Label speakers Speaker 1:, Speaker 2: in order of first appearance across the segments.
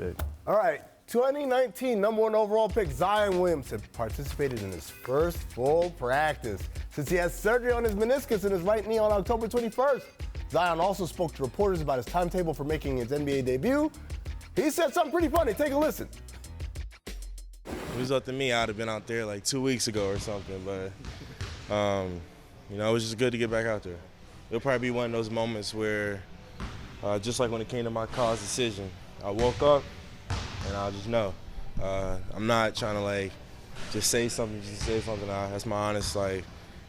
Speaker 1: big.
Speaker 2: All right, 2019 #1 overall pick Zion Williamson participated in his first full practice since he had surgery on his meniscus in his right knee on October 21st. Zion also spoke to reporters about his timetable for making his NBA debut. He said something pretty funny. Take a listen.
Speaker 3: If it was up to me, I'd have been out there like 2 weeks ago or something, but it was just good to get back out there. It'll probably be one of those moments where, just like when it came to my college decision, I woke up and I'll just know. I'm not trying to just say something. That's my honest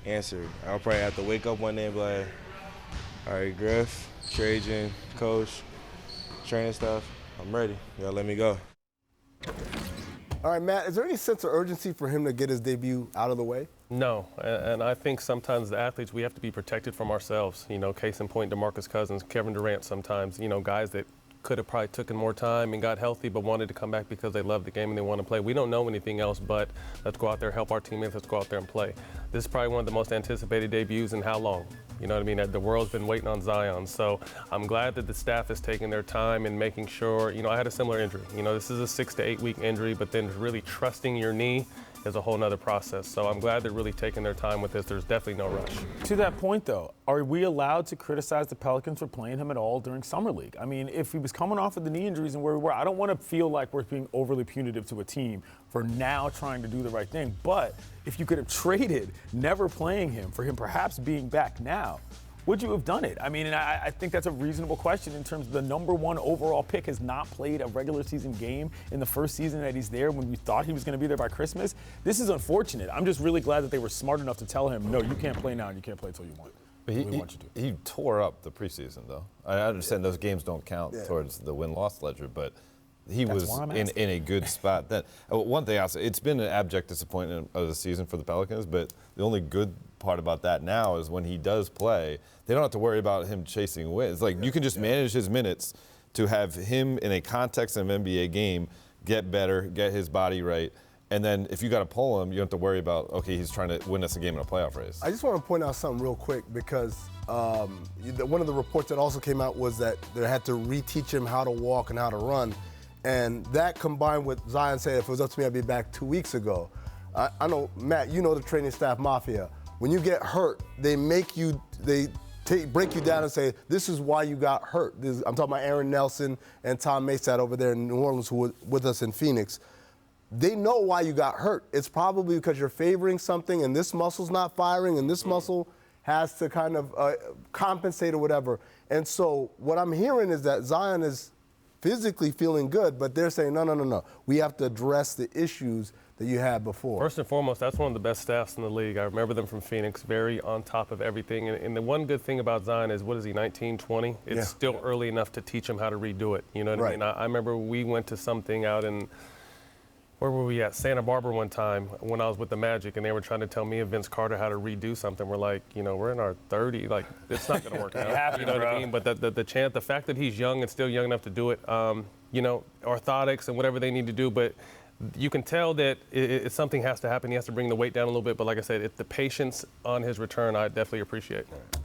Speaker 3: answer. I'll probably have to wake up one day and be like, all right, Griff, Trajan, coach, training stuff, I'm ready. Y'all let me go.
Speaker 2: All right, Matt, is there any sense of urgency for him to get his debut out of the way?
Speaker 1: No, and I think sometimes the athletes, we have to be protected from ourselves. Case in point, DeMarcus Cousins, Kevin Durant sometimes, guys that could have probably taken more time and got healthy but wanted to come back because they love the game and they want to play. We don't know anything else but let's go out there, help our teammates, let's go out there and play. This is probably one of the most anticipated debuts in how long? You know what I mean? The world's been waiting on Zion. So I'm glad that the staff is taking their time and making sure, I had a similar injury. This is a 6 to 8 week injury, but then really trusting your knee is a whole nother process. So I'm glad they're really taking their time with this. There's definitely no rush.
Speaker 4: To that point, though, are we allowed to criticize the Pelicans for playing him at all during Summer League? I mean, if he was coming off of the knee injuries and where we were, I don't want to feel like we're being overly punitive to a team for now trying to do the right thing. But if you could have traded never playing him for him perhaps being back now, would you have done it? I mean, and I think that's a reasonable question in terms of the #1 overall pick has not played a regular season game in the first season that he's there when we thought he was going to be there by Christmas. This is unfortunate. I'm just really glad that they were smart enough to tell him, no, you can't play now and you can't play until you want.
Speaker 5: But he tore up the preseason, though. I understand those games don't count towards the win-loss ledger, but he was in a good spot. Then one thing I'll say, it's been an abject disappointment of the season for the Pelicans, but the only good part about that now is when he does play, they don't have to worry about him chasing wins. You can just manage his minutes to have him in a context of an NBA game get better, get his body right, and then if you got to pull him, you don't have to worry about, okay, he's trying to win us a game in a playoff race.
Speaker 2: I just want to point out something real quick because one of the reports that also came out was that they had to reteach him how to walk and how to run. And that combined with Zion saying, if it was up to me, I'd be back 2 weeks ago. I know, Matt, you know the training staff mafia. When you get hurt, they break you down and say, this is why you got hurt. I'm talking about Aaron Nelson and Tom Maysad over there in New Orleans who were with us in Phoenix. They know why you got hurt. It's probably because you're favoring something and this muscle's not firing and this muscle has to kind of compensate or whatever. And so what I'm hearing is that Zion is physically feeling good, but they're saying, no. We have to address the issues that you had before.
Speaker 1: First and foremost, that's one of the best staffs in the league. I remember them from Phoenix, very on top of everything. And the one good thing about Zion is, what is he, 19, 20? It's still early enough to teach him how to redo it. You know what I mean? I remember we went to something out in, where were we at? Santa Barbara one time when I was with the Magic, and they were trying to tell me and Vince Carter how to redo something. We're like, we're in our 30s. It's not going to work out. You know what I mean? But the fact that he's young and still young enough to do it, orthotics and whatever they need to do, but you can tell that something has to happen. He has to bring the weight down a little bit. But like I said, the patience on his return, I definitely appreciate.